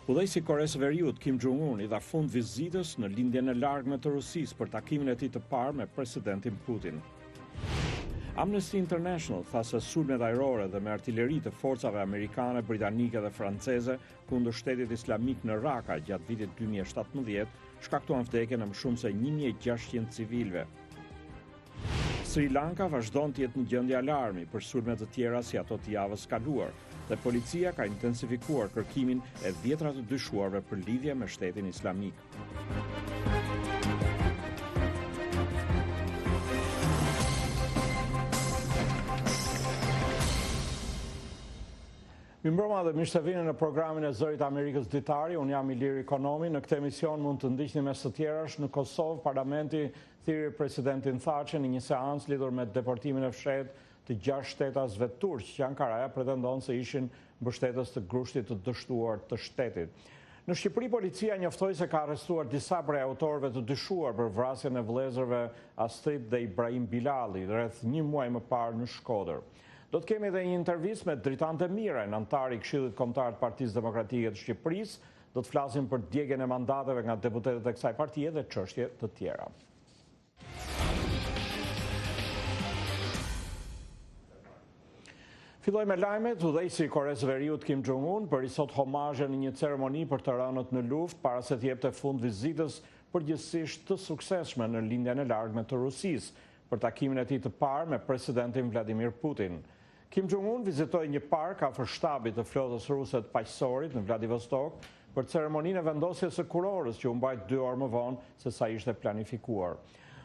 Udhëheqësi i Koreas së Veriut Kim Jong-un i dha fund vizitës në lindjen e largme të Rusisë për takimin e tij të parë me presidentin Putin. Amnesty International tha se sulmet ajrore dhe me artilleri të forcave amerikane, britanike dhe franceze kundër shtetit islamik në Raqqa gjatë vitit 2017 shkaktuan vdekjen e më shumë se 1600 civilëve. Sri Lanka vazhdon të jetë në gjendje alarmi për sulme të tjera si ato të javës kaluar, dhe policia ka intensifikuar kërkimin e 10 të dyshuarve për lidhje me shtetin islamik. Mirëmbrëma dhe mirë se vini në programin e Zërit Amerikës Ditari. Unë jam Ilir Ekonomi. Në këtë emision mund të ndiqni mes të tjerash në Kosovë parlamenti thiri presidentin Thaçi në një seancë lidhur me deportimin e fshehtë të 6 shtetësve turq që Ankaraja pretendon se ishin mbështetës të grushtit të dështuar të shtetit. Në Shqipëri policia njoftoi se ka arrestuar disa prej autorëve të dyshuar për vrasjen e vëllezërve Astrid dhe Ibrahim Bilali rreth një muaj më parë në Shkodër. Do të kemi edhe një intervistë me Dritan Demiraj, anëtar i Këshillit Kombëtar të Partisë Demokratike të Shqipërisë. Do të flasim për djegjen e mandateve nga deputetët e kësaj partie dhe çështje të tjera. Filloj me lajmet. Udhëheqësi i Koreas së Veriut Kim Jong-un bëri sot homazhe në një ceremoni për të rënët në luftë para se të jepte fund vizitës përgjithsisht të suksesshme në lindjen e largme të Rusisë për takimin e tij të parë me presidentin Vladimir Putin. Kim Jong-un vizitoi një park afër shtabit të flotës ruse të paqësorit në Vladivostok për ceremoninë e vendosjes së kurorës që u mbajt 2 orë më vonë se sa ishte planifikuar.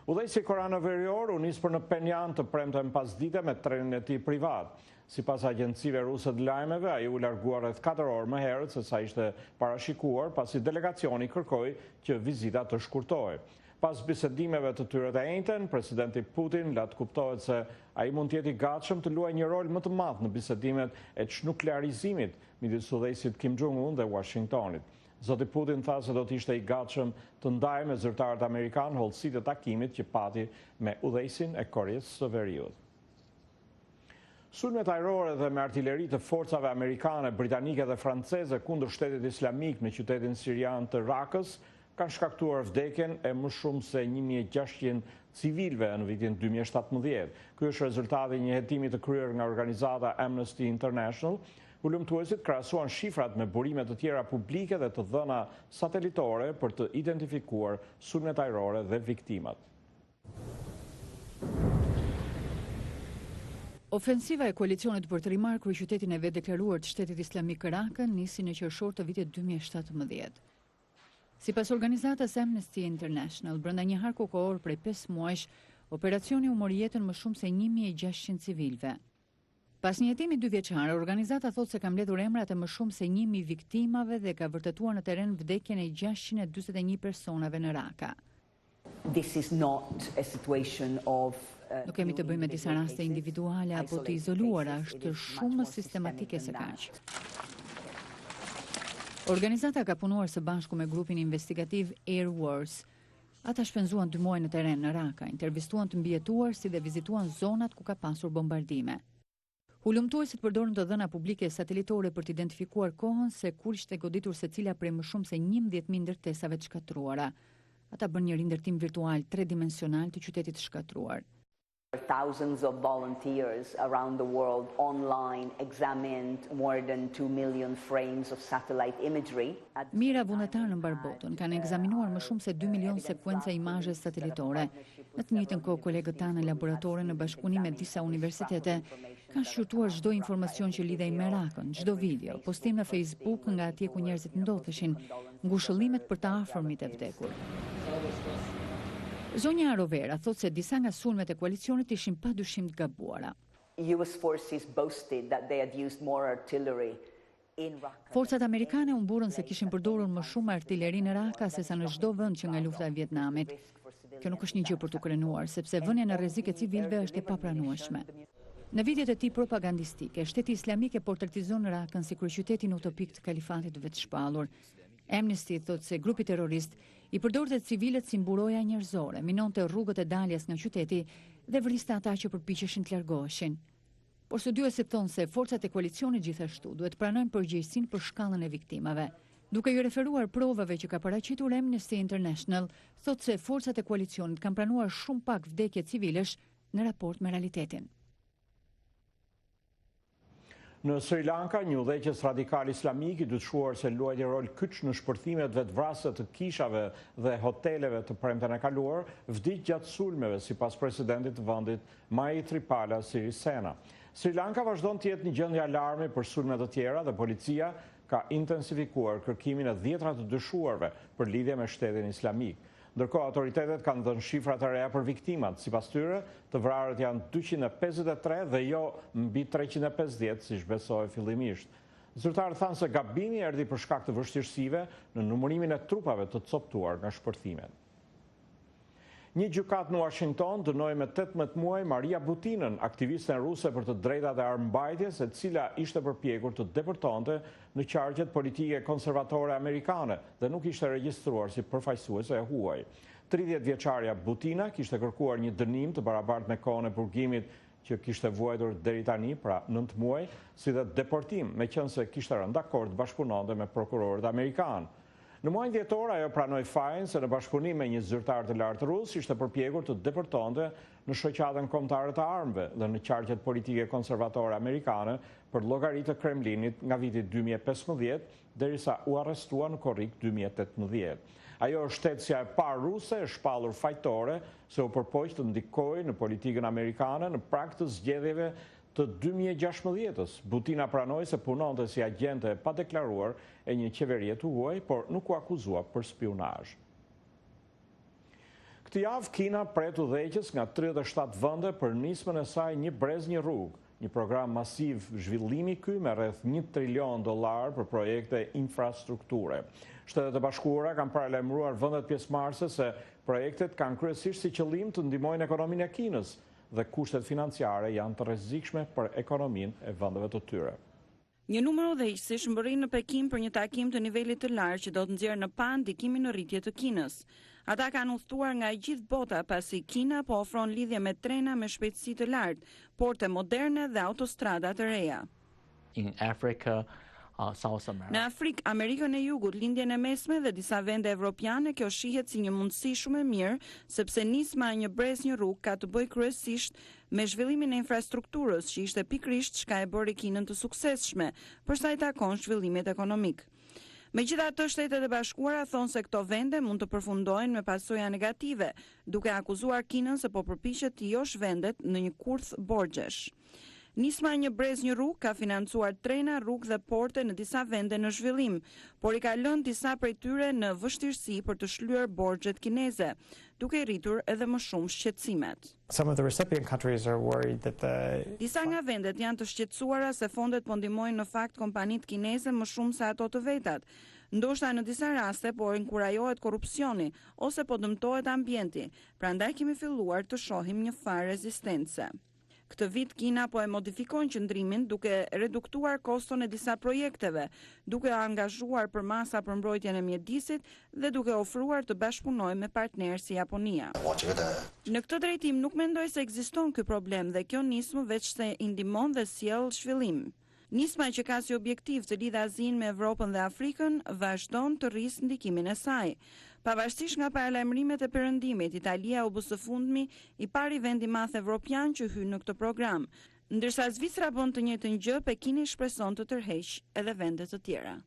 Udhëheqësi korean verior u nis për në Penjan të premten pasdite me trenin e tij privat. Sipas agjencive ruse të lajmeve, ai u largua rreth 4 orë më herët se sa ishte parashikuar, pasi delegacioni kërkoi që vizita të shkurtohej. Pas bisedimeve të tyre të njëjtën, presidenti Putin la të kuptohet se ai mund të jetë i gatshëm të luajë një rol më të madh në bisedimet e çnuklearizimit midis udhëheqësit Kim Jong-un dhe Washingtonit. Zoti Putin tha se do të ishte i gatshëm të ndajë me zyrtarët amerikanë hollësitë e takimit që pati me udhëheqësin e Koreas së Veriut. Sulmet ajrore dhe me artilleri të forcave amerikane, britanike dhe franceze kundër shtetit islamik në qytetin sirian të Raqës kanë shkaktuar vdekjen e më shumë se 1600 civilëve në vitin 2017. Ky është rezultati i një hetimi të kryer nga organizata Amnesty International. Ulëmtuesit krahasuan shifrat me burime të tjera publike dhe të dhëna satelitore për të identifikuar sulmet ajrore dhe viktimat. Ofensiva e koalicionit për të rimarrë kryeqytetin e vet deklaruar të shtetit islamik Raqqa nisi në qershor të vitit 2017. Sipas organizatës Amnesty International, brenda një harku kohor prej 5 muajsh, operacioni u mori jetën më shumë se 1600 civilëve. Pas një hetimi 2 vjeçar, organizata thotë se ka mbledhur emrat e më shumë se 1000 viktimave dhe ka vërtetuar në terren vdekjen e 641 personave në Raqqa. This is not a situation of Nuk kemi të bëjmë me disa raste individuale apo të izoluara, është shumë më sistematike se kaq. Organizata ka punuar së bashku me grupin investigativ Air Wars. Ata shpenzuan 2 muaj në terren në Raqqa, intervistuan të mbijetuar si dhe vizituan zonat ku ka pasur bombardime. Hulumtuesit përdorën të dhëna publike satelitore për të identifikuar kohën se kur ishte goditur secila prej më shumë se 11.000 ndërtesave të shkatruara. Ata bën një rindërtim virtual 3-dimensional të qytetit të shkatruar. Thousands of volunteers around the world online examined more than 2 million frames of satellite imagery. Mira vullnetarë në mbar botën kanë ekzaminuar më shumë se 2 milion sekuenca imazhe satelitore. Në të njëjtën kohë kolegët tanë në laboratore në bashkëpunim me disa universitete kanë shqyrtuar çdo informacion që lidhej me Raqën, çdo video, postim në Facebook nga atje ku njerëzit ndodheshin, ngushëllimet për të afërmit e vdekur. Zonja Arovera thotë se disa nga sulmet e koalicionit ishin padyshim të gabuara. US forces boasted that they had used more artillery in Raqqa. Forcat amerikane u mburën se kishin përdorur më shumë artilleri në Raqqa sesa në çdo vend që nga lufta e Vietnamit. Kjo nuk është një gjë për të krenuar, sepse vënia në rrezik e civilëve është e papranueshme. Në videot e tij propagandistike, Shteti Islamik e portretizon Raqën si kryeqytetin utopik të kalifatit vetëshpallur. Amnesty thotë se grupi terrorist i përdorte civilët si mburoja njerëzore, minonte rrugët e daljes nga qyteti dhe vriste ata që përpiqeshin të largoheshin. Por studiosit thonë se forcat e koalicionit gjithashtu duhet pranojnë përgjegjësinë për shkallën e viktimave. Duke i referuar provave që ka paraqitur Amnesty International, thotë se forcat e koalicionit kanë pranuar shumë pak vdekje civilesh në raport me realitetin. Në Sri Lanka, një udhëheqës radikal islamik i dyshuar se luajti rol kyç në shpërthimet vetvrasëse të kishave dhe hoteleve të premten e kaluar, vdiq gjatë sulmeve sipas presidentit të vendit Maithripala Sirisena. Sri Lanka vazhdon të jetë një gjendje alarmi për sulme të tjera dhe policia ka intensifikuar kërkimin e dhjetra të dyshuarve për lidhje me shtetin islamik. Ndërkohë, autoritetet kanë dhënë shifra të reja për viktimat. Sipas tyre, të vrarët janë 253 dhe jo mbi 350, siç besohej fillimisht. Zyrtarët thanë se gabimi erdhi për shkak të vështirësive në numërimin e trupave të coptuar nga shpërthimet. Një gjykat në Washington dënoi me 18 muaj Maria Butinën, aktivisten ruse për të drejtat e armëmbajtjes, e cila ishte përpjekur të deportonte në qarqet politike konservatore amerikane dhe nuk ishte regjistruar si përfaqësuese e huaj. 30 vjeçaria Butina kishte kërkuar një dënim të barabartë me kohën e purgimit që kishte vuajtur deri tani, pra 9 muaj, si dhe deportim, meqense kishte rënë dakord bashkëpunonte me prokurorët amerikanë. Në muajin dhjetor ajo pranoi fajin se në bashkëpunim me një zyrtar të lartë rus ishte përpjekur të deportonte në shoqatën kombëtare të armëve dhe në qarqet politike konservatore amerikane për llogari të Kremlinit nga viti 2015 derisa u arrestua në korrik 2018. Ajo është shtetësja e parë ruse e shpallur fajtore se u përpoq të ndikojë në politikën amerikane në prag të zgjedhjeve të 2016-s. Butina pranoi se punonte si agjente e padeklaruar e një qeverie të huaj, por nuk u akuzua për spionazh. Këtë javë Kina pret udhëheqës nga 37 vende për nismën e saj Një brez një rrugë, një program masiv zhvillimi ky me rreth $1 trilion për projekte infrastrukture. Shtetet e Bashkuara kanë paralajmëruar vendet pjesëmarrëse se projektet kanë kryesisht si qëllim të ndihmojnë ekonominë e Kinës dhe kushtet financiare janë të rrezikshme për ekonominë e vendeve të tyre. Një numër udhëheqësish mbërrin në Pekin për një takim të nivelit të lartë që do të nxjerrë në pa ndikimin në rritje të Kinës. Ata kanë udhëtuar nga gjithë bota pasi Kina po ofron lidhje me trena me shpejtësi të lartë, porte moderne dhe autostrada të reja. Në Afrikë, Amerikën e Jugut, lindjen e mesme dhe disa vende evropiane, kjo shihet si një mundësi shumë e mirë, sepse nisma e Një brez një rrugë ka të bëjë kryesisht me zhvillimin e infrastrukturës, që ishte pikërisht çka e bëri Kinën të suksesshme, për sa i takon zhvillimit ekonomik. Megjithatë, Shtetet e Bashkuara thonë se këto vende mund të përfundojnë me pasoja negative, duke akuzuar Kinën se po përpiqet të josh vendet në një kurth borxhesh. Nisma e Një brez një rrugë ka financuar trena, rrugë dhe porte në disa vende në zhvillim, por i ka lënë disa prej tyre në vështirësi për të shlyer borxhet kineze, duke rritur edhe më shumë shqetësimet. Disa nga vendet janë të shqetësuara se fondet po ndihmojnë në fakt kompanitë kineze më shumë se ato të vetat. Ndoshta në disa raste po inkurajohet korrupsioni ose po dëmtohet ambienti, prandaj kemi filluar të shohim një farë rezistence. Këtë vit Kina po e modifikon qëndrimin duke reduktuar koston e disa projekteve, duke angazhuar për masa për mbrojtjen e mjedisit dhe duke ofruar të bashkëpunojë me partnerë si Japonia. Në këtë drejtim nuk mendoj se ekziston ky problem dhe kjo nismë veç se i ndihmon dhe sjell zhvillim. Nisma që ka si objektiv të lidhë Azinë me Evropën dhe Afrikën vazhdon të rrisë ndikimin e saj. Pavarësisht nga paralajmërimet e perëndimit, Italia u bë së fundmi i pari vend i madh evropian që hyn në këtë program, ndërsa Zvicra bën të njëjtën gjë, Pekini shpreson të tërheqë edhe vende të tjera.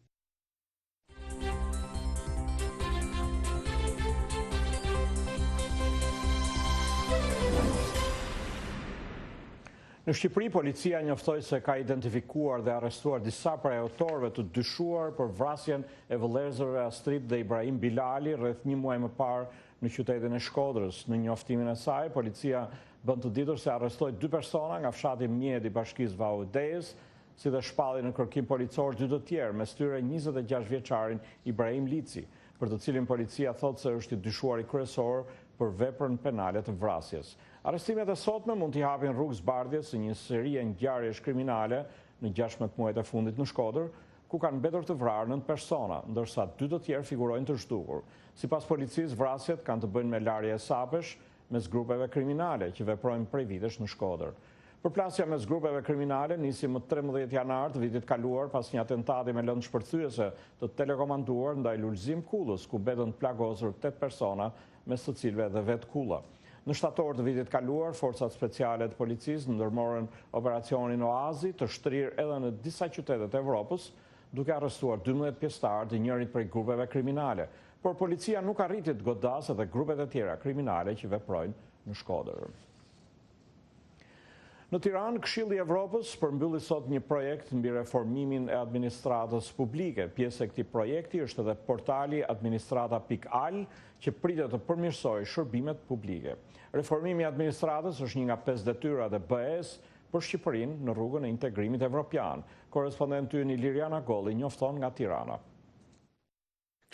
Në Shqipëri, policia njoftoi se ka identifikuar dhe arrestuar disa prej autorëve të dyshuar për vrasjen e vëllezërve Astrid dhe Ibrahim Bilali rreth një muaj më parë në qytetin e Shkodrës. Në njoftimin e saj, policia bën të ditur se arrestoi 2 persona nga fshati Mjed i Bashkisë Vaudeës, si dhe shpalli në kërkim policor 2 të tjerë, mes tyre 26 vjeçarin Ibrahim Lici, për të cilin policia thotë se është i dyshuari kryesor për veprën penale të vrasjes. Arrestimet e sotme mund t'i hapin rrugë zbardhjes së një serie ngjarjesh kriminale në 16 muajt e fundit në Shkodër, ku kanë mbetur të vrarë 9 persona, ndërsa 2 të tjerë figurojnë të zhdukur. Sipas policisë, vrasjet kanë të bëjnë me larje e sapesh mes grupeve kriminale që veprojnë prej vitesh në Shkodër. Përplasja mes grupeve kriminale nisi më 13 janar të vitit kaluar pas një atentati me lëndë shpërthyese të telekomanduar ndaj Lulzim Kullës, ku betën plagosur 8 persona, mes të cilëve edhe vetë Kulla. Në shtator të vitit kaluar, forcat speciale të policisë ndërmorën operacionin Oazi të shtrirë edhe në disa qytetet e Evropës, duke arrestuar 12 pjesëtarë të njërit prej grupeve kriminale, por policia nuk arriti të godasë edhe grupet e tjera kriminale që veprojnë në Shkodër. Në Tiranë, Këshilli i Evropës përmbylli sot një projekt mbi reformimin e administratës publike. Pjesë e këtij projekti është edhe portali administrata.al, që pritet të përmirësojë shërbimet publike. Reformimi i administratës është një nga 5 detyrat e BE-s për Shqipërinë në rrugën e integrimit evropian. Korrespondenti ynë Liriana Golli njofton nga Tirana.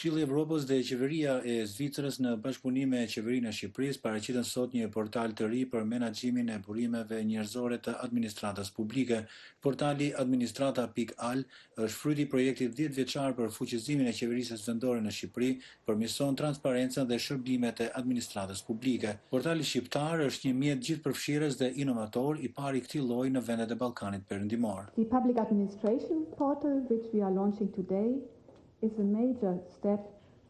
Këshilli i Evropës dhe qeveria e Zvicrës në bashkëpunim me qeverinë e Shqipërisë paraqiten sot një portal të ri për menaxhimin e burimeve njerëzore të administratës publike. Portali administrata.al është fryti i projektit 10 vjeçar për fuqizimin e qeverisë vendore në Shqipëri, përmirëson transparencën dhe shërbimet e administratës publike. Portali shqiptar është një mjet gjithëpërfshirës dhe inovator, i pari i këtij lloji në vendet e Ballkanit Perëndimor. The public administration portal which we are launching today is a major step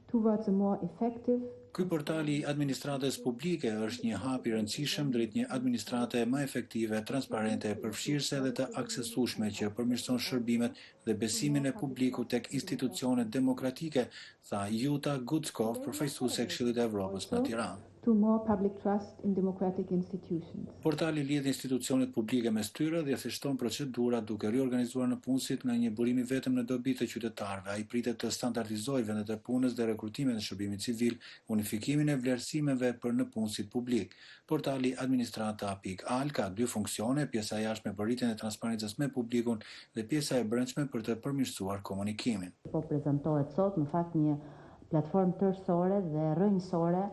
towards a more effective. Ky portali i administratës publike është një hap i rëndësishëm drejt një administrate më efektive, transparente, përfshirëse dhe të aksesueshme që përmirëson shërbimet dhe besimin e publikut tek institucionet demokratike, tha Jutta Gutskov, përfaqësuese e Këshillit të Evropës në Tiranë. To more public trust in democratic institutions. Portali lidh institucionet publike mes tyre dhe thjeshton procedurat duke riorganizuar në punësit nga një burimi vetëm në dobi të qytetarëve. Ai pritet të standardizojë vendet e punës dhe rekrutimin e shërbimit civil, unifikimin e vlerësimeve për në punësit publik. Portali administrata.al ka 2 funksione, pjesa e jashtme për rritjen e transparencës me publikun dhe pjesa e brendshme për të përmirësuar komunikimin. Po prezantohet sot në fakt një platformë tërësore dhe rrënjësore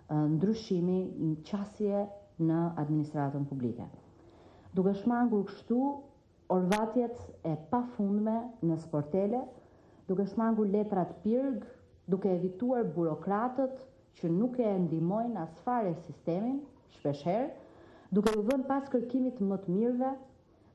ndryshimi në qasje në administratën publike. Duke shmangur kështu orvatjet e pafundme në sportele, duke shmangur letrat pirg, duke evituar burokratët që nuk e ndihmojnë as fare sistemin, shpeshherë, duke u vënë pas kërkimit më të mirëve,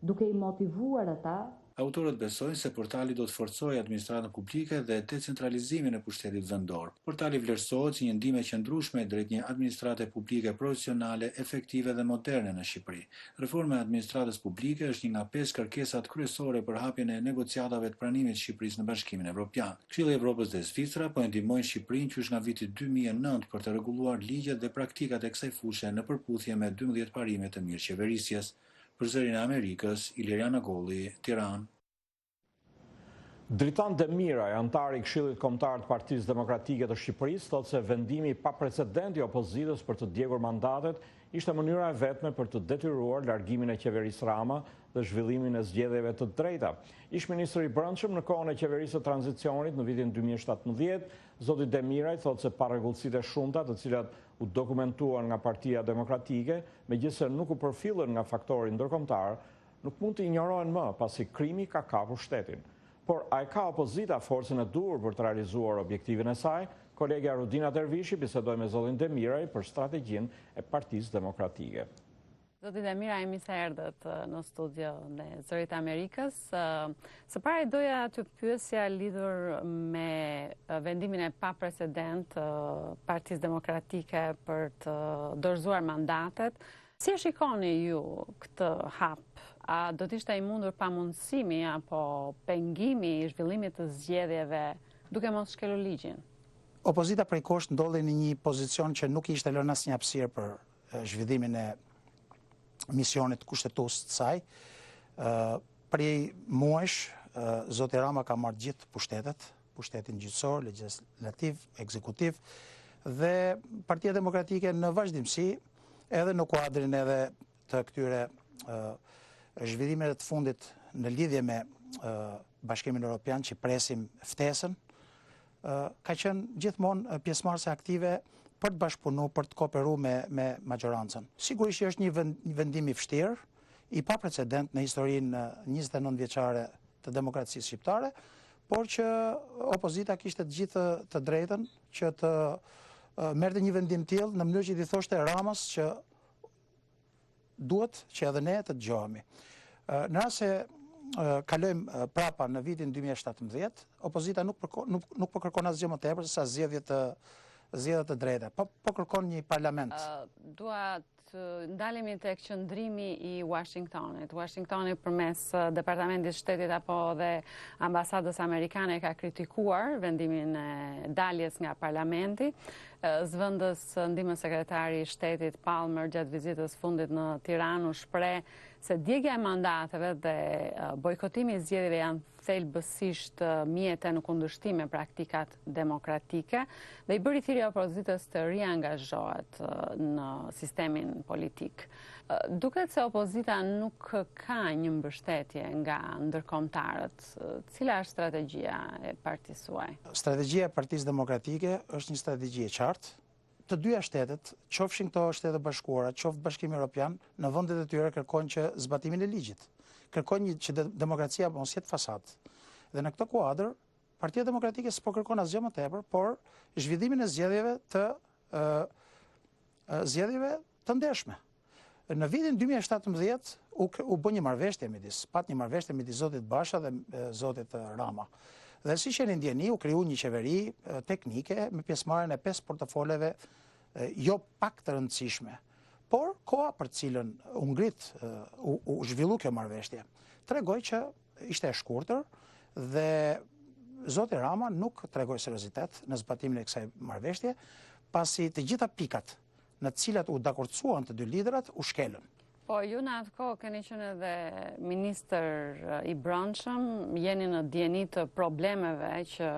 duke i motivuar ata. Autorët besojnë se portali do të forcojë administratën publike dhe decentralizimin e pushtetit vendor. Portali vlerësohet si një ndihmë e qëndrueshme drejt një administrate publike profesionale, efektive dhe moderne në Shqipëri. Reforma e administratës publike është një nga 5 kërkesat kryesore për hapjen e negociatave të pranimit të Shqipërisë në Bashkimin Evropian. Këshilli i Evropës dhe Zvicra po ndihmojnë Shqipërinë qysh nga viti 2009 për të rregulluar ligjet dhe praktikat e kësaj fushë në përputhje me 12 parime të mirëqeverisjes. Për Zërin e Amerikës, Liriana Golli, Tiranë. Dritan Demiraj, antari i Këshillit Kombëtar të Partisë Demokratike të Shqipërisë, thotë se vendimi i paprecedent i opozitës për të djegur mandatet ishte mënyra e vetme për të detyruar largimin e qeverisë Rama dhe zhvillimin e zgjedhjeve të drejta. Ish-ministri i Brendshëm në kohën e qeverisë së tranzicionit në vitin 2017, zoti Demiraj thotë se parregullësitë e shumta të cilat u dokumentuan nga Partia Demokratike, megjithëse nuk u përfillën nga faktori ndërkombëtar, nuk mund të injorohen më pasi krimi ka kapur shtetin. Por a e ka opozita forcën e duhur për të realizuar objektivin e saj? Kolegja Rudina Dervishi bisedoi me zotin Demiraj për strategjinë e Partisë Demokratike. Zoti Demiraj, mirë se erdhët në studio në Zërit Amerikës. Së pari doja të pyesja lidhur me vendimin e paprecedent Partisë Demokratike për të dorëzuar mandatet. Si e shikoni ju këtë hap? A do të ishte i mundur pamundësimi apo pengimi i zhvillimit të zgjedhjeve duke mos shkelur ligjin? Opozita prej kohësh ndodhi në një pozicion që nuk ishte lënë asnjë hapësirë për zhvillimin e misionit kushtetues të saj. Prej muajsh, zoti Rama ka marrë gjithë pushtetin gjyqësor, legjislativ, ekzekutiv, dhe Partia Demokratike në vazhdimsi, edhe në kuadrin edhe të këtyre zhvillimeve të fundit në lidhje me Bashkimin Evropian që presim ftesën, ka qenë gjithmonë pjesëmarrëse aktive për të bashkëpunuar, për të kooperuar me majorancën. Sigurisht që është një vendim i vështirë, i paprecedent në historinë 29 vjeçare të demokracisë shqiptare, por që opozita kishte të gjithë të drejtën që të merrte një vendim tillë në mënyrë që t'i thoshte Ramës që duhet që edhe ne të dëgjohemi. Në rast se kalojmë prapa në vitin 2017, opozita nuk po kërkon asgjë më tepër se sa zgjedhje të drejta, po kërkon një parlament. Dua të ndalemi tek qëndrimi i Washingtonit. Washingtoni përmes Departamentit Shtetit apo dhe ambasadës amerikane ka kritikuar vendimin e daljes nga parlamenti. Zëvendës ndihmës sekretari i Shtetit Palmer gjatë vizitës fundit në Tiranë u shpreh se djegja e mandateve dhe bojkotimi i zgjedhjeve janë thelbësisht mjete në kundërshtim me praktikat demokratike dhe i bëri thirrje opozitës të riangazhohet në sistemin politik. Duket se opozita nuk ka një mbështetje nga ndërkombëtarët. Cila është strategjia e partisë suaj? Strategjia e Partisë Demokratike është një strategji e qartë. Të dyja shtetet, qofshin këto Shtetet e Bashkuara, qoftë Bashkimi Evropian, në vendet e tyre kërkojnë që zbatimin e ligjit. Kërkojnë që demokracia mos jetë fasad. Dhe në këtë kuadër, Partia Demokratike s'po kërkon asgjë më tepër, por zhvillimin e zgjedhjeve të ndeshme. Në vitin 2017 u bë një marrëveshje midis zotit Basha dhe zotit Rama. Dhe si që në ndjeni, u kriju një qeveri teknike me pjesëmarrjen e 5 portofoleve jo pak të rëndësishme. Por koha për cilën u ngrit, u zhvillu kjo marrëveshje, tregoj që ishte e shkurtër dhe zoti Rama nuk tregoi seriozitet në zbatimin e kësaj marrëveshje, pasi të gjitha pikat në të cilat u dakordsuan të dy liderat u shkelën. Po, ju në atë kohë keni qenë edhe ministër i brendshëm, jeni në dieni të problemeve që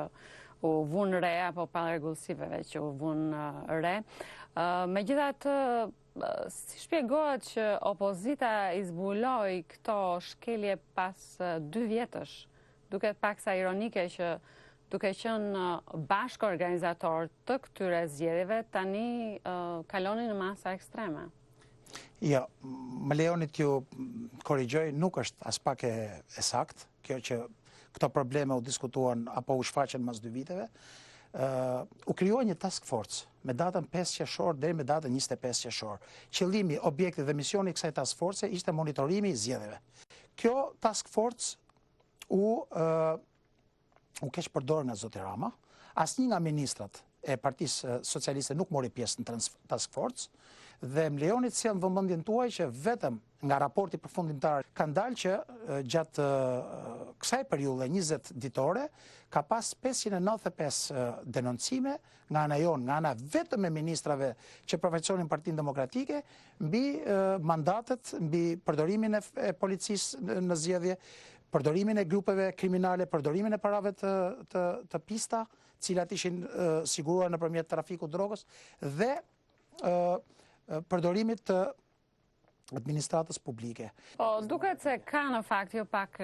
u vunë re apo parregullsiveve që u vunë re. Megjithatë, si shpjegohet që opozita i zbuloi këto shkelje pas 2 vjetësh? Duket paksa ironike që duke qenë bashkë organizator të këtyre zgjedhjeve, tani kaloni në masa ekstreme. Jo, më lejoni t'ju korrigjoj, nuk është as pak e sakt, kjo që këto probleme u diskutuan apo u shfaqen mas 2 viteve. U krijuar një task force me datën 5 qershor deri me datën 25 qershor. Qëllimi, objekti dhe misioni i kësaj task force ishte monitorimi i zgjedhjeve. Kjo task force u keq përdorur nga zoti Rama. Asnjë nga ministrat e Partisë Socialiste nuk mori pjesë në task force. Dhe më lejoni të sjell në vëmendjen tuaj që vetëm nga raporti përfundimtar kanë dalë që gjatë kësaj periudhe 20 ditore ka pas 595 denoncime nga ana jonë, nga ana vetëm e ministrave që përfaqësonin Partinë Demokratike mbi mandatet, mbi përdorimin e policisë në zgjedhje, përdorimin e grupeve kriminale, përdorimin e parave të pista, cilat ishin siguruar nëpërmjet trafikut drogës dhe përdorimit të administratës publike. Po, duket se ka në fakt jo pak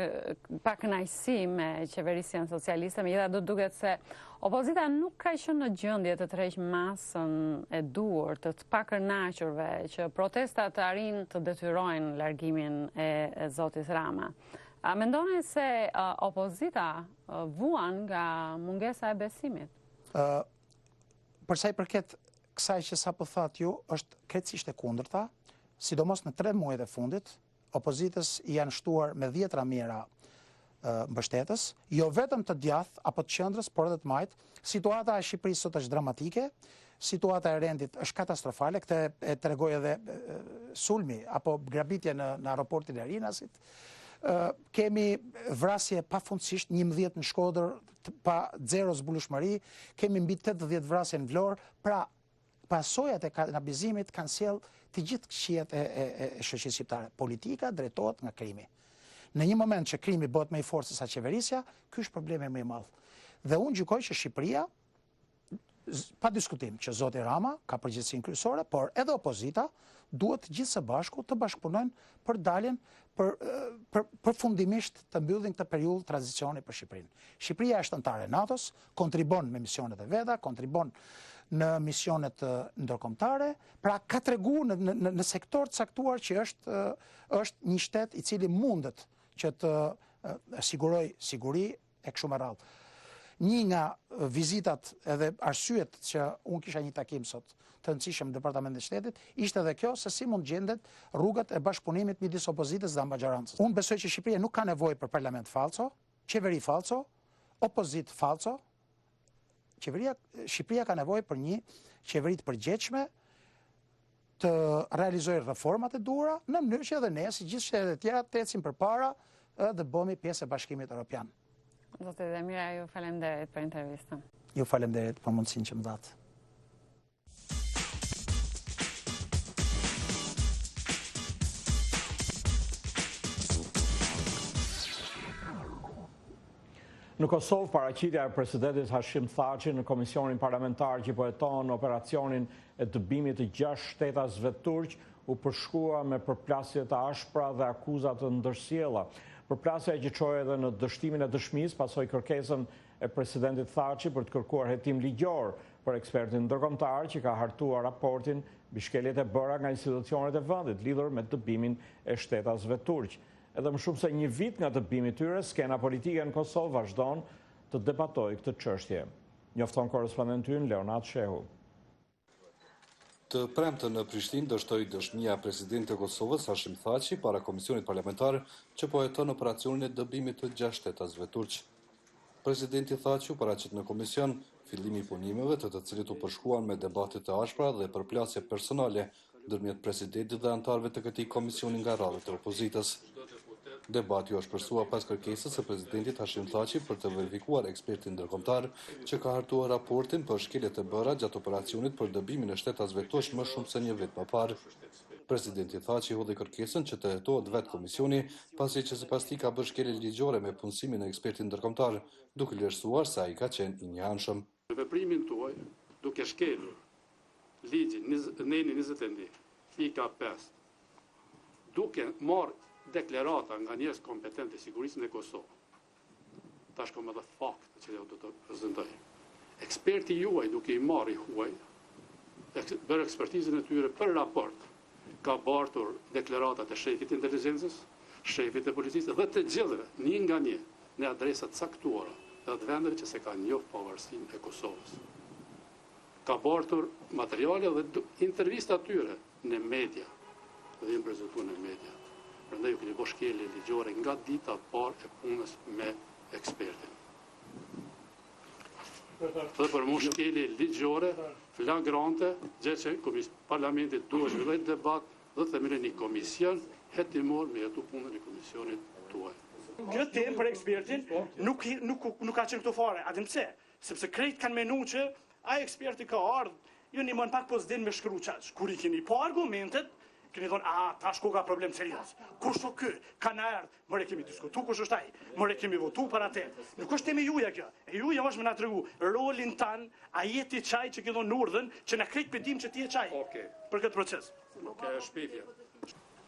kënaqësi me qeverisjen socialiste, megjithatë duket se opozita nuk ka qenë në gjendje të tërheqë masën e duhur të pakënaqurve që protestat arrin të detyrojnë largimin e zotit Rama. A mendoni se opozita vuan nga mungesa e besimit? Për sa i përket kësaj që sapo thatë ju, është krejtësisht e kundërta, sidomos në 3 muajt e fundit, opozitës janë shtuar me 10 mira mbështetës, jo vetëm të djathtë apo të qendrës, por edhe të majt. Situata e Shqipërisë sot është dramatike, situata e rendit është katastrofale, këtë e tregoi edhe sulmi apo grabitja në aeroportin e Rinasit. Kemi vrasje pafundësisht, 11 në Shkodër, pa 0 zbulueshmëri, kemi mbi 80 vrasje në Vlorë, pra pasojat e kanabizimit kanë sjell të gjithë këqijat e shoqërisë shqiptare. Politika drejtohet nga krimi. Në një moment që krimi bëhet më i fortë se sa qeverisja, ky është problemi më i madh. Dhe unë gjykoj që Shqipëria, pa diskutim që zoti Rama ka përgjegjësinë kryesore, por edhe opozita duhet gjithë së bashku të bashkëpunojnë për daljen përfundimisht të mbyllin këtë periudhë tranzicioni për Shqipërinë. Shqipëria është anëtare e NATO-s, kontribon me misionet e veta, kontribon në misionet ndërkombëtare, pra ka tregu në sektor të caktuar që është një shtet i cili mundet që të siguroj siguri e kështu me radhë. Një nga vizitat edhe arsyet që unë kisha një takim sot të rëndësishëm në Departamentin e Shtetit, ishte edhe kjo se si mund gjendet rrugët e bashkëpunimit midis opozitës dhe ambazharancës. Unë besoj që Shqipëria nuk ka nevojë për parlament falso, qeveri falso, opozit falso. Shqipëria ka nevojë për një qeveri të përgjegjshme të realizojë reformat e duhura në mënyrë që edhe ne, si gjithë shtetet e tjera, të ecim përpara dhe bëhemi pjesë e Bashkimit Evropian. Zotë Demira, ju falemnderit për intervistën. Ju falemnderit për mundësinë që më datë. Në Kosovë, paraqitja e presidentit Hashim Thaçi në Komisionin Parlamentar që po heton operacionin e dëbimit të 6 shtetasve turq u përshkrua me përplasje të ashpra dhe akuzat të ndërsjella. Përplasja që çoi edhe në dështimin e dëshmisë pasoi kërkesën e presidentit Thaçi për të kërkuar hetim ligjor për ekspertin ndërkombëtar që ka hartuar raportin mbi shkeljet e bëra nga institucionet e vendit lidhur me dëbimin e shtetasve turq. Edhe më shumë se një vit nga dëbimi i tyre, skena politike në Kosovë vazhdon të debatojë këtë çështje. Njofton korrespondenti ynë Leonard Shehu. Të premten në Prishtinë dështoi dëshmia e presidentit të Kosovës Hashim Thaçi para komisionit parlamentar që po heton operacionin e dëbimit të 6 shtetasve turq. Presidenti Thaçi u paraqit në komision fillimi i punimeve të cilit u përshkruan me debate të ashpra dhe përplasje personale ndërmjet presidentit dhe anëtarëve të këtij komisioni nga radhët e opozitës. Debati u shpresua pas kërkesës së presidentit Hashim Thaçi për të verifikuar ekspertin ndërkombëtar që ka hartuar raportin për shkeljet e bëra gjatë operacionit për dëbimin e shtetasve turq më shumë se një vit më parë. Presidenti Thaçi hodhi kërkesën që të hetohet vetë komisioni, pasi që sipas tij ka bërë shkelje ligjore me punësimin e ekspertit ndërkombëtar, duke vlerësuar se ai ka qenë i njohshëm. Në veprimin tuaj, duke shkelur ligjin neni 21, duke marrë deklarata nga njerëz kompetent e sigurisë në Kosovë. Tash kam edhe fakte që do të prezantoj. Eksperti juaj duke i marrë huaj, bërë ekspertizën e tyre për raport, ka bartur deklaratat e shefit të inteligjencës, shefit të policisë dhe të gjithëve, një nga një, në adresat caktuara dhe të vendeve që se ka njohur pavarësinë e Kosovës. Ka bartur materiale dhe intervista tyre në media dhe jenë prezentuar në media. Prandaj u keni bërë shkelje ligjore nga dita e parë e punës me ekspertin. Dhe për mu shkelje ligjore, flagrante, gjë që parlamentit duhet zhvilloj debat dhe themeloj një komision hetimor me jetu punën e komisionit tuaj. Kjo temë për ekspertin nuk ka qenë këtu fare. A dim pse? Sepse krejt kanë menu që ai eksperti ka ardhur, ju një mën pak po s'din me shkru qaç. Kur i keni pa argumentet, keni thonë, tash ku ka problem serios. Kush o ky? Ka na erdhë, more kemi diskutu kush është ai, more kemi votu para te. Nuk është temi juja kjo. E juja është me na tregu rolin tan, a jeti çaj që ke thonë në urdhën, që na krejt pedim që ti je çaj. Okej. Për këtë proces. Okej, shpifje.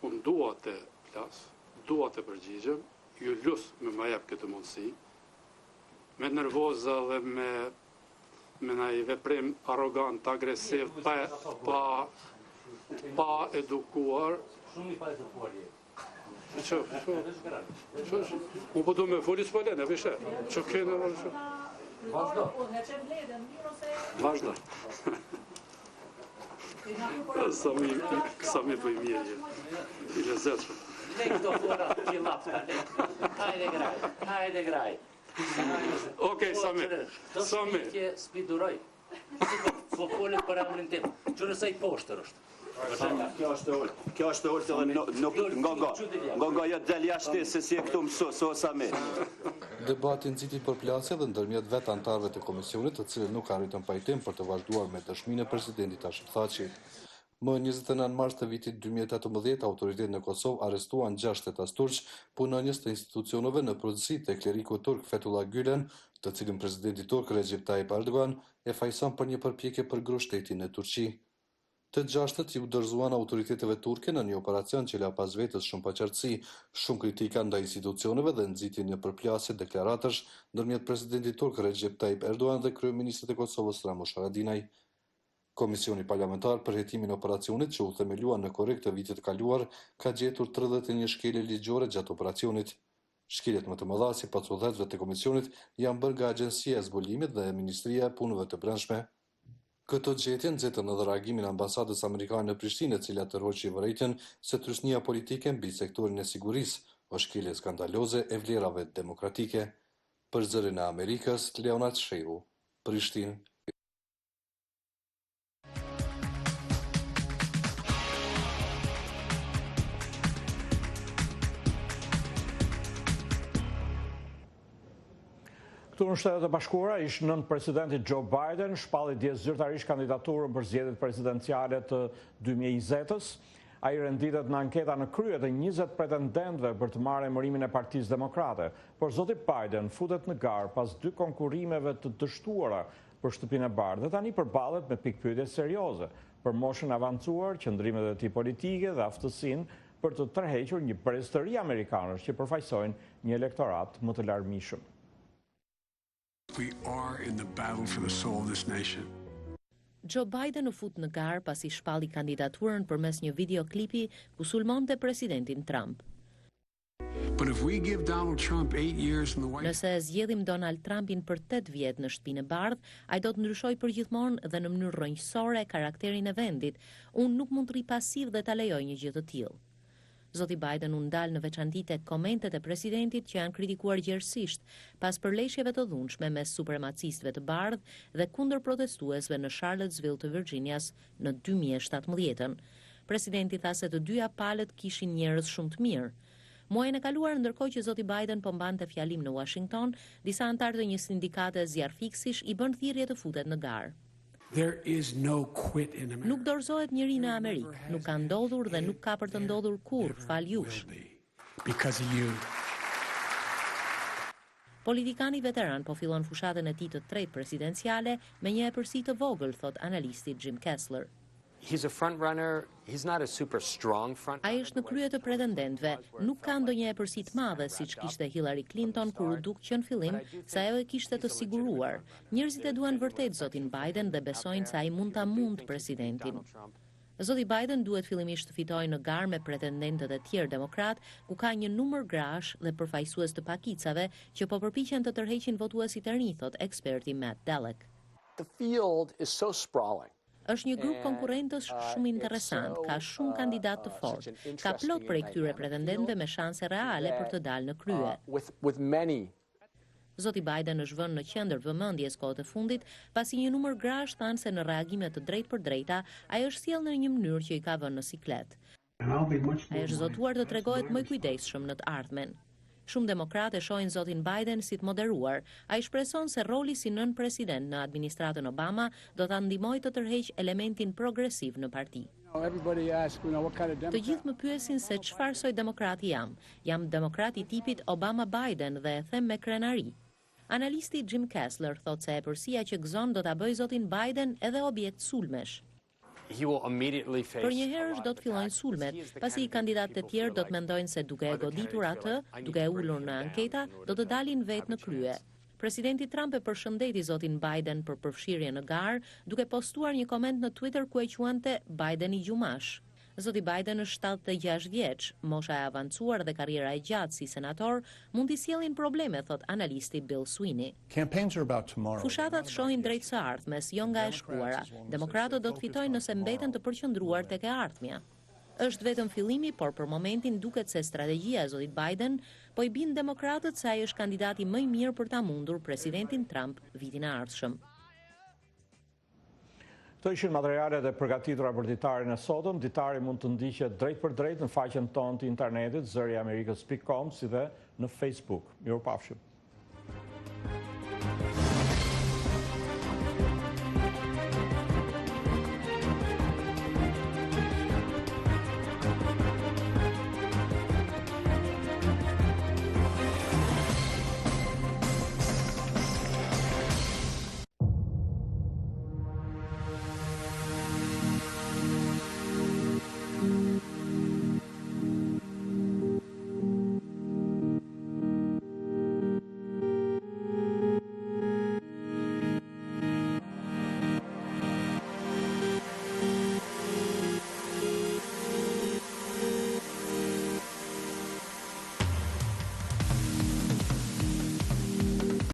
Unë dua të flas, dua të përgjigjem, ju lus me ma jap këtë mundësi. Me nervoza dhe me na i veprim arrogant, agresiv, pa edukuar. Shumë i pa edukuar je. Unë po du me folis për lene, vishe. Që kene, Vazhdo. Vazhdo. Sa mi për i mirë je. I lezetshëm. Ne këto fora, që lapë, hajde graj. Okej, Sami. Sami. Të spiduroj. Po folet për amrin tim. Që nësaj poshtër është. Kjo është e ultë dhe nga jetë del jashtë se si e këtu mëso Sami. Debati nxiti përplasje dhe ndërmjet vetë anëtarëve të komisionit, të cilët nuk arritën pajtim për të vazhduar me dëshminë e presidentit Hashim Thaçi. Më 29 mars të vitit 2018, autoritetet në Kosovë arrestuan 6 shtetas turq, punonjës të institucioneve në përgjithësi të kleriku turk Fethullah Gülen, të cilin presidenti turk Recep Tayyip Erdogan e fajson për një përpjekje për gru shtetin në Turqi. Të gjashtët ju dorëzuan autoriteteve turke në një operacion që la pas vetës shumë paqartësi, shumë kritika ndaj institucioneve dhe nxitjen në përplasje deklaratash ndërmjet presidentit turk Recep Tayyip Erdogan dhe kryeministrit e Kosovës Ramush Haradinaj. Komisioni parlamentar për hetimin e operacionit që u themeluan në korrekt të vitit kaluar ka gjetur 31 shkelje ligjore gjatë operacionit. Shkeljet më të mëdha si pacullëtëve të komisionit janë bërë nga Agjencia e Zbulimit dhe Ministria e Punëve të Brendshme. Këtë gjetje nxitën edhe reagimin e ambasadës amerikane në Prishtinë, e cila tërhoqi vërejtjen se trysnia politike mbi sektorin e sigurisë është shkelje skandaloze e vlerave demokratike. Për Zërin e Amerikës, Leonard Shehu, Prishtinë. Këtu në Shtetet e Bashkuara, ish nën presidenti Joe Biden shpalli dje zyrtarisht kandidaturën për zgjedhjet presidenciale të 2020-s. Ai renditet në anketa në krye të 20 pretendentëve për të marrë emërimin e Partisë Demokrate, por zoti Biden futet në garë pas 2 konkurrimeve të dështuara për Shtëpinë e Bardhë dhe tani përballet me pikpyetje serioze për moshën avancuar, qëndrimet e tij politike dhe aftësinë për të tërhequr një brez të ri amerikanësh që përfaqësojnë një elektorat më të larmishëm. We are in the battle for the soul of this nation. Joe Biden u fut në garë pasi shpalli kandidaturën përmes një videoklipi ku sulmonte presidentin Trump. But if we give Donald Trump 8 years in the White House, nëse zgjedhim Donald Trumpin për 8 vjet në Shtëpinë e Bardhë, ai do të ndryshojë përgjithmonë dhe në mënyrë rrënjësore karakterin e vendit. Unë nuk mund të rri pasiv dhe ta lejoj një gjë të tillë. Zoti Biden u ndal në veçanti tek komentet e presidentit që janë kritikuar gjerësisht pas përleshjeve të dhunshme mes supremacistëve të bardhë dhe kundër protestuesve në Charlottesville të Virginias në 2017. Presidenti tha se të dyja palët kishin njerëz shumë të mirë. Muajin e kaluar, ndërkohë që zoti Biden po mbante fjalim në Washington, disa anëtarë të një sindikate zjarrfiksish i bën thirrje të futet në garë. there is no quit in America. Nuk dorëzohet njëri në Amerikë, nuk ka ndodhur dhe nuk ka për të ndodhur kurrë, fal jush. Because of you. Politikani veteran po fillon fushatën e tij të tretë presidenciale me një epërsi të vogël, thot analisti Jim Kessler. He's a front runner. He's not a super strong front. Ai është në krye të pretendentëve, nuk ka ndonjë epërsi të madhe siç kishte Hillary Clinton kur u duk që në fillim se ajo e kishte të siguruar. Njerëzit e duan vërtet zotin Biden dhe besojnë se ai mund ta mund presidentin. Zoti Biden duhet fillimisht të fitojë në garë me pretendentët e tjerë demokrat, ku ka një numër grash dhe përfaqësues të pakicave që po përpiqen të tërheqin votuesit e rinj, thot eksperti Matt Dallek. The field is so sprawling. Është një grup konkurrentës shumë interesant, ka shumë kandidat të fortë, ka plot prej këtyre pretendentëve me shanse reale për të dalë në krye. With many. Zoti Biden është vënë në qendër vëmendjes kohët e fundit, pasi një numër grash thanë se në reagime të drejtë për drejta, ai është sjellë në një mënyrë që i ka vënë në siklet. Ai është zotuar të tregohet më i kujdesshëm në të ardhmen. Shumë demokratë shohin zotin Biden si të moderuar. Ai shpreson se roli si nën president në administratën Obama do ta ndihmojë të tërheqë elementin progresiv në parti. Të gjithë më pyesin se çfarë soi demokrati jam. Jam demokrati tipit Obama-Biden dhe e them me krenari. Analisti Jim Kessler thot se epërsia që gëzon do ta bëjë zotin Biden edhe objekt sulmesh. Për një herësh do të fillojnë sulmet, pasi kandidatët e tjerë do të mendojnë se duke e goditur atë, duke e ulur në anketa, do të dalin vetë në krye. Presidenti Trump e përshëndeti zotin Biden për përfshirje në garë, duke postuar një koment në Twitter ku e quante Biden i gjumash. Zoti Biden është 76 vjeç, mosha e avancuar dhe karriera e gjatë si senator mund t'i sjellin probleme, thot analisti Bill Sweeney. Fushatat shohin drejt së ardhmes, jo nga e shkruara. Demokratët do të fitojnë nëse mbeten të përqendruar tek e ardhmja. Është vetëm fillimi, por për momentin duket se strategjia e zotit Biden po i bin demokratët se ai është kandidati më i mirë për ta mundur presidentin Trump vitin e ardhshëm. Këto ishin materialet e përgatitura për ditarin e sotëm. Ditari mund të ndiqet drejt për drejt në faqen tonë të internetit zëriamerikës.com si dhe në Facebook. Mirupafshim.